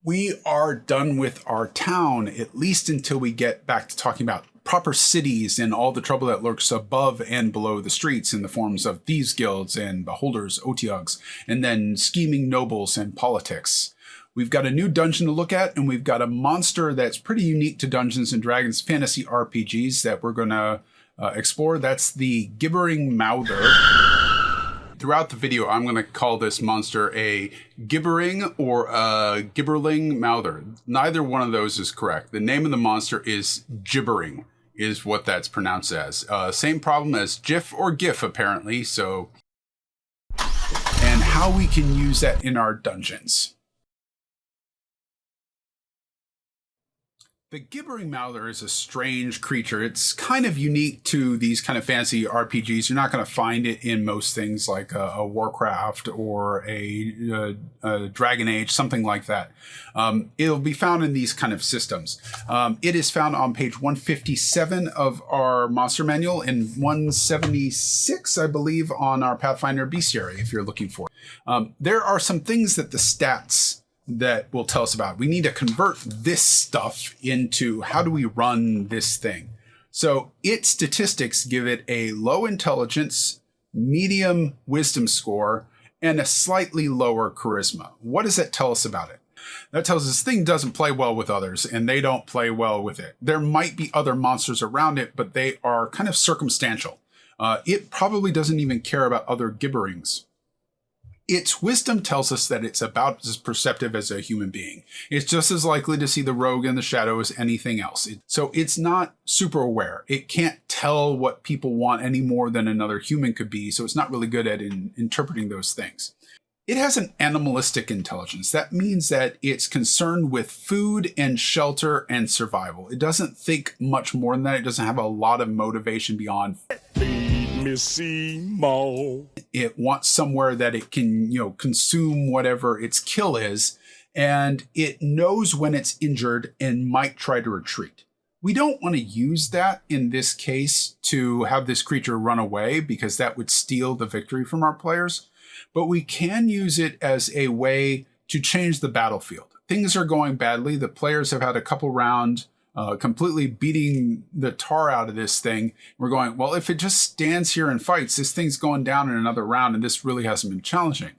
We are done with our town, at least until we get back to talking about proper cities and all the trouble that lurks above and below the streets in the forms of thieves guilds and beholders, otiugs, and then scheming nobles and politics. We've got a new dungeon to look at, and we've got a monster that's pretty unique to Dungeons & Dragons fantasy RPGs that we're going to explore. That's the Gibbering Mouther. Throughout the video, I'm going to call this monster a Gibbering or a Gibberling Mouther. Neither one of those is correct. The name of the monster is Gibbering, is what that's pronounced as. Same problem as GIF or GIF, apparently. So, and how we can use that in our dungeons. The Gibbering Mouther is a strange creature. It's kind of unique to these kind of fantasy RPGs. You're not going to find it in most things like a Warcraft or a Dragon Age, something like that. It'll be found in these kind of systems. It is found on page 157 of our monster manual and 176, I believe, on our Pathfinder bestiary, if you're looking for it. There are some things that the stats that will tell us about. We need to convert this stuff into how do we run this thing. So its statistics give it a low intelligence, medium wisdom score, and a slightly lower charisma. What does that tell us about it? That tells us this thing doesn't play well with others, and they don't play well with it. There might be other monsters around it, but they are kind of circumstantial. It probably doesn't even care about other gibberings. Its wisdom tells us that it's about as perceptive as a human being. It's just as likely to see the rogue in the shadow as anything else. So it's not super aware. It can't tell what people want any more than another human could be, so it's not really good at interpreting those things. It has an animalistic intelligence. That means that it's concerned with food and shelter and survival. It doesn't think much more than that. It doesn't have a lot of motivation beyond it wants somewhere that it can, consume whatever its kill is, and it knows when it's injured and might try to retreat. We don't want to use that in this case to have this creature run away because that would steal the victory from our players, but we can use it as a way to change the battlefield. Things are going badly. The players have had a couple rounds completely beating the tar out of this thing. We're going, well, if it just stands here and fights, this thing's going down in another round, and this really hasn't been challenging.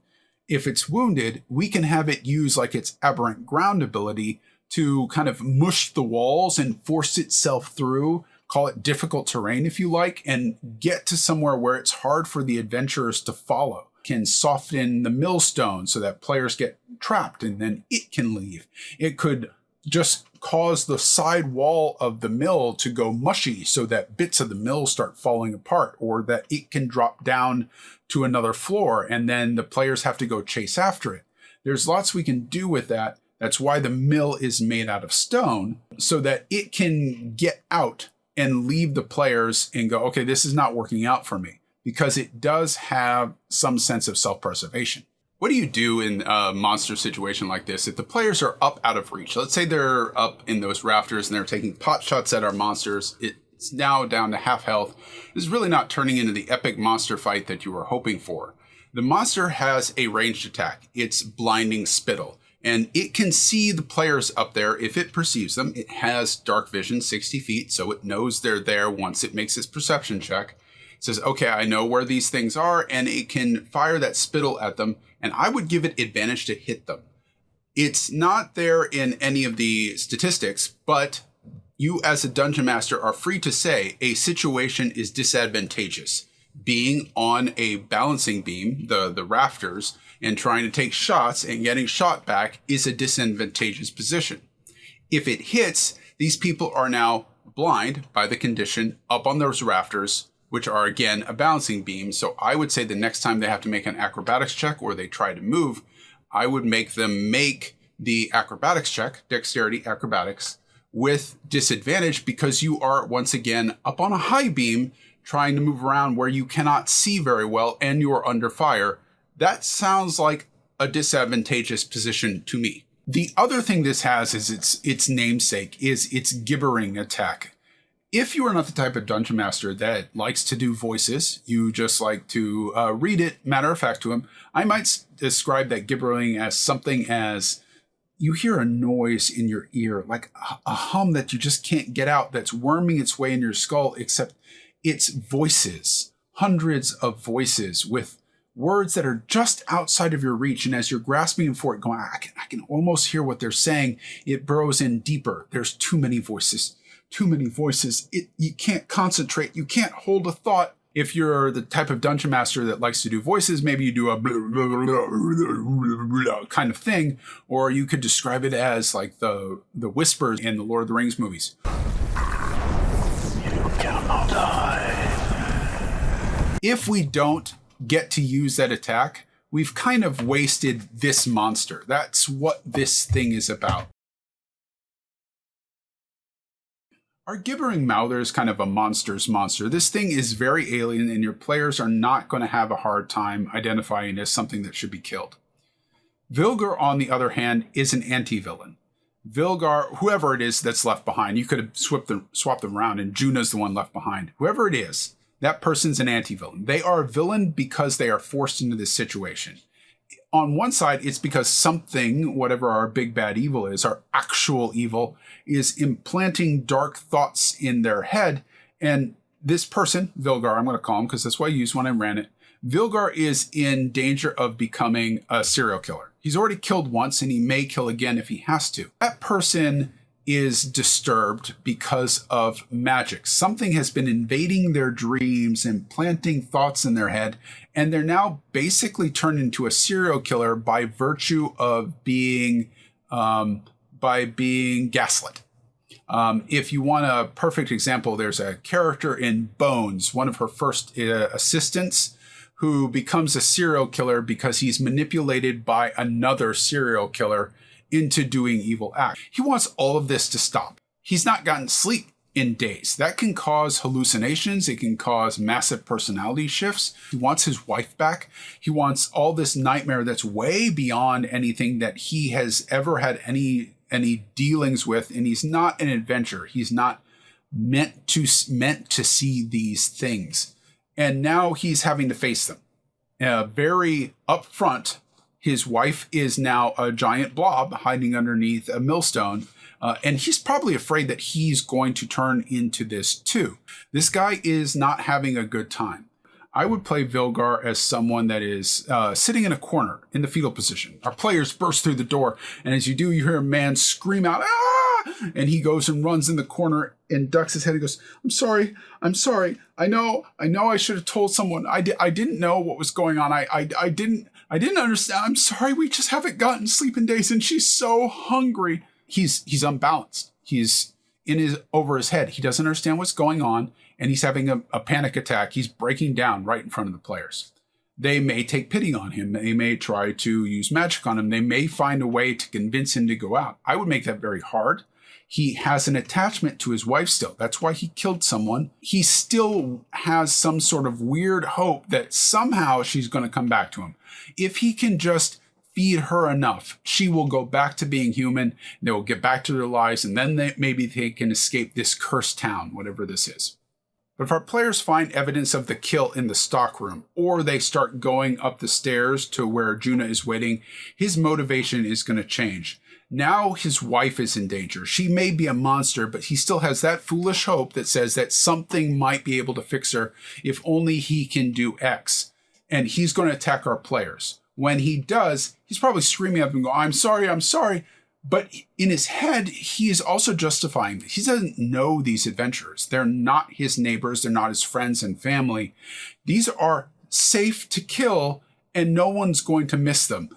If it's wounded, we can have it use like its aberrant ground ability to kind of mush the walls and force itself through, call it difficult terrain if you like, and get to somewhere where it's hard for the adventurers to follow. Can soften the millstone so that players get trapped and then it can leave. It could just cause the side wall of the mill to go mushy so that bits of the mill start falling apart, or that it can drop down to another floor and then the players have to go chase after it. There's lots we can do with that. That's why the mill is made out of stone, so that it can get out and leave the players and go, okay, this is not working out for me, because it does have some sense of self-preservation. What do you do in a monster situation like this if the players are up out of reach? Let's say they're up in those rafters and they're taking pot shots at our monsters. It's now down to half health. This is really not turning into the epic monster fight that you were hoping for. The monster has a ranged attack. It's Blinding Spittle, and it can see the players up there if it perceives them. It has dark vision 60 feet, so it knows they're there once it makes its perception check. It says, okay, I know where these things are, and it can fire that spittle at them, and I would give it advantage to hit them. It's not there in any of the statistics, but you as a dungeon master are free to say a situation is disadvantageous. Being on a balancing beam, the rafters, and trying to take shots and getting shot back is a disadvantageous position. If it hits, these people are now blind by the condition up on those rafters, which are, again, a balancing beam. So I would say the next time they have to make an acrobatics check or they try to move, I would make them make the acrobatics check, dexterity acrobatics, with disadvantage, because you are, once again, up on a high beam trying to move around where you cannot see very well and you're under fire. That sounds like a disadvantageous position to me. The other thing this has is its namesake, is its gibbering attack. If you are not the type of dungeon master that likes to do voices, you just like to read it matter of fact to him, I might describe that gibbering as something as you hear a noise in your ear, like a hum that you just can't get out, that's worming its way in your skull, except it's voices, hundreds of voices with words that are just outside of your reach. And as you're grasping for it, going, I can almost hear what they're saying, it burrows in deeper. There's too many voices, too many voices. You can't concentrate. You can't hold a thought. If you're the type of dungeon master that likes to do voices, maybe you do a kind of thing, or you could describe it as like the whispers in the Lord of the Rings movies. You cannot die. If we don't get to use that attack, we've kind of wasted this monster. That's what this thing is about. Our Gibbering Mouther is kind of a monster's monster. This thing is very alien, and your players are not going to have a hard time identifying it as something that should be killed. Vilgar, on the other hand, is an anti-villain. Vilgar, whoever it is that's left behind, you could have swapped them around, and Juna's the one left behind. Whoever it is, that person's an anti-villain. They are a villain because they are forced into this situation. On one side, it's because something, whatever our big bad evil is, our actual evil, is implanting dark thoughts in their head. And this person, Vilgar, I'm going to call him because that's what I used when I ran it. Vilgar is in danger of becoming a serial killer. He's already killed once and he may kill again if he has to. That person is disturbed because of magic. Something has been invading their dreams and planting thoughts in their head, and they're now basically turned into a serial killer by virtue of being gaslit. If you want a perfect example, there's a character in Bones, one of her first assistants, who becomes a serial killer because he's manipulated by another serial killer into doing evil acts. He wants all of this to stop. He's not gotten sleep in days. That can cause hallucinations. It can cause massive personality shifts. He wants his wife back. He wants all this nightmare that's way beyond anything that he has ever had any dealings with. And he's not an adventurer. He's not meant to see these things. And now he's having to face them. Very upfront, his wife is now a giant blob hiding underneath a millstone. And he's probably afraid that he's going to turn into this too. This guy is not having a good time. I would play Vilgar as someone that is sitting in a corner in the fetal position. Our players burst through the door. And as you do, you hear a man scream out, "Ah!" And he goes and runs in the corner and ducks his head. He goes, I'm sorry. I know I should have told someone. I didn't know what was going on. I didn't understand. I'm sorry. We just haven't gotten sleep in days. And she's so hungry. He's unbalanced. He's over his head. He doesn't understand what's going on. And he's having a panic attack. He's breaking down right in front of the players. They may take pity on him. They may try to use magic on him. They may find a way to convince him to go out. I would make that very hard. He has an attachment to his wife still. That's why he killed someone. He still has some sort of weird hope that somehow she's going to come back to him. If he can just feed her enough, she will go back to being human. They will get back to their lives, and then maybe they can escape this cursed town, whatever this is. But if our players find evidence of the kill in the stockroom, or they start going up the stairs to where Juna is waiting, his motivation is going to change. Now his wife is in danger. She may be a monster, but he still has that foolish hope that says that something might be able to fix her if only he can do X. And he's going to attack our players. When he does, he's probably screaming up and going, I'm sorry. But in his head, he is also justifying this. He doesn't know these adventurers. They're not his neighbors. They're not his friends and family. These are safe to kill, and no one's going to miss them.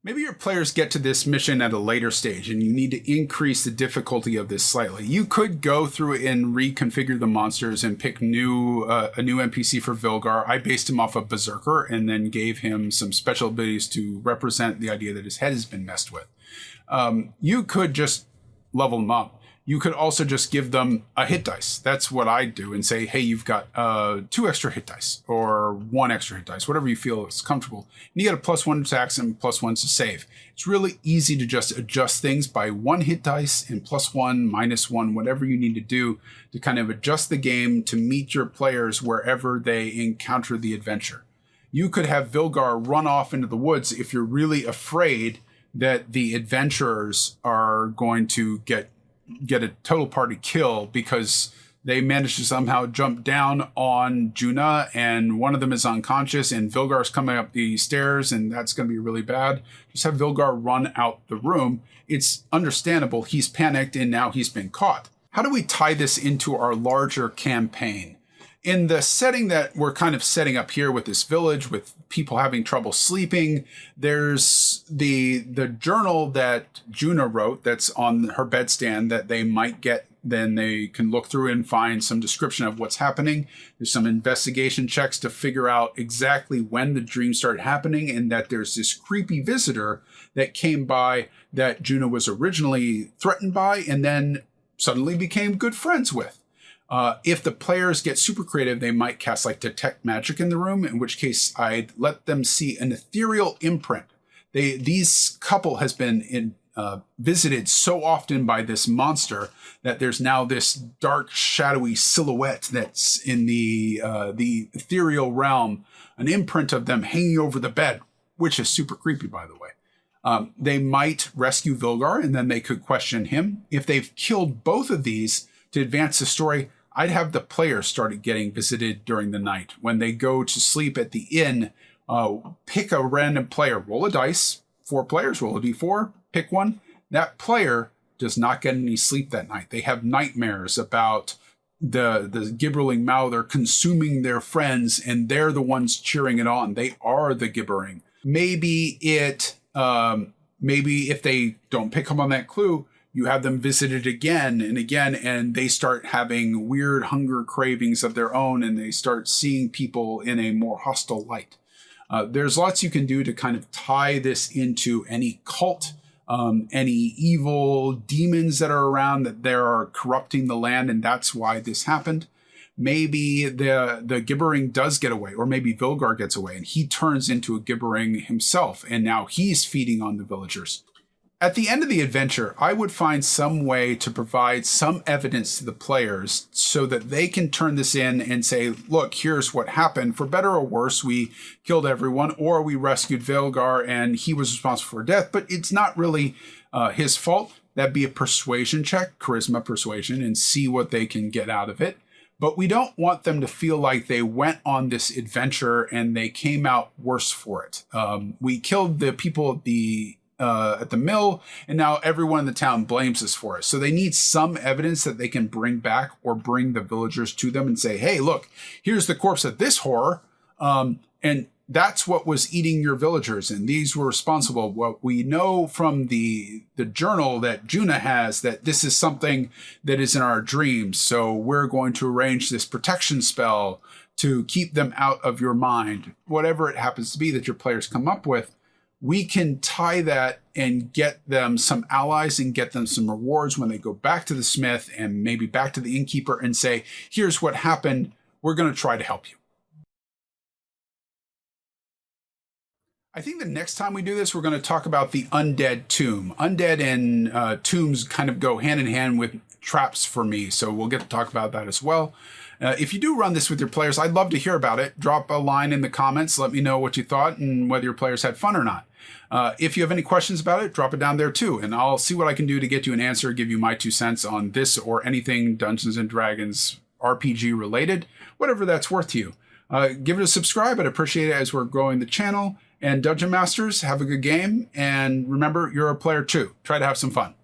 Maybe your players get to this mission at a later stage and you need to increase the difficulty of this slightly. You could go through and reconfigure the monsters and pick a new NPC for Vilgar. I based him off of Berserker and then gave him some special abilities to represent the idea that his head has been messed with. You could just level them up. You could also just give them a hit dice. That's what I do, and say, hey, you've got 2 extra hit dice or 1 extra hit dice, whatever you feel is comfortable. And you got a +1 attacks and +1 to save. It's really easy to just adjust things by 1 hit dice and +1, -1, whatever you need to do to kind of adjust the game to meet your players wherever they encounter the adventure. you could have Vilgar run off into the woods if you're really afraid that the adventurers are going to get a total party kill because they managed to somehow jump down on Juna and one of them is unconscious and Vilgar's coming up the stairs and that's going to be really bad. Just have Vilgar run out the room. It's understandable. He's panicked and now he's been caught. How do we tie this into our larger campaign? In the setting that we're kind of setting up here with this village, with people having trouble sleeping, there's the journal that Juna wrote that's on her bedstand that they might get. Then they can look through and find some description of what's happening. There's some investigation checks to figure out exactly when the dreams started happening and that there's this creepy visitor that came by that Juna was originally threatened by and then suddenly became good friends with. If the players get super creative, they might cast like detect magic in the room, in which case I'd let them see an ethereal imprint. These couple has been visited so often by this monster that there's now this dark, shadowy silhouette that's in the ethereal realm, an imprint of them hanging over the bed, which is super creepy, by the way. They might rescue Vilgar, and then they could question him. If they've killed both of these to advance the story, I'd have the players started getting visited during the night. When they go to sleep at the inn, pick a random player, roll a dice, 4 players, roll a d4, pick one. That player does not get any sleep that night. They have nightmares about the Gibbering Mouther consuming their friends, and they're the ones cheering it on. They are the gibbering. Maybe if they don't pick up on that clue, you have them visited again and again, and they start having weird hunger cravings of their own, and they start seeing people in a more hostile light. There's lots you can do to kind of tie this into any cult, any evil demons that are around that they are corrupting the land, and that's why this happened. Maybe the gibbering does get away, or maybe Vilgar gets away, and he turns into a gibbering himself, and now he's feeding on the villagers. At the end of the adventure, I would find some way to provide some evidence to the players so that they can turn this in and say, look, here's what happened. For better or worse, we killed everyone, or we rescued Vilgar and he was responsible for death, but it's not really his fault. That'd be a persuasion check, charisma persuasion, and see what they can get out of it. But we don't want them to feel like they went on this adventure and they came out worse for it. We killed the people at the mill, and now everyone in the town blames us for it. So they need some evidence that they can bring back or bring the villagers to them and say, hey, look, here's the corpse of this horror. And that's what was eating your villagers, and these were responsible. What we know from the journal that Juna has, that this is something that is in our dreams. So we're going to arrange this protection spell to keep them out of your mind. Whatever it happens to be that your players come up with, we can tie that and get them some allies and get them some rewards when they go back to the smith and maybe back to the innkeeper and say, here's what happened. We're going to try to help you. I think the next time we do this, we're going to talk about the undead tomb. Undead and tombs kind of go hand in hand with traps for me, so we'll get to talk about that as well. If you do run this with your players, I'd love to hear about it. Drop a line in the comments. Let me know what you thought and whether your players had fun or not. If you have any questions about it, drop it down there too, and I'll see what I can do to get you an answer, give you my 2 cents on this or anything Dungeons & Dragons RPG related, whatever that's worth to you. Give it a subscribe. I'd appreciate it as we're growing the channel. And Dungeon Masters, have a good game. And remember, you're a player too. Try to have some fun.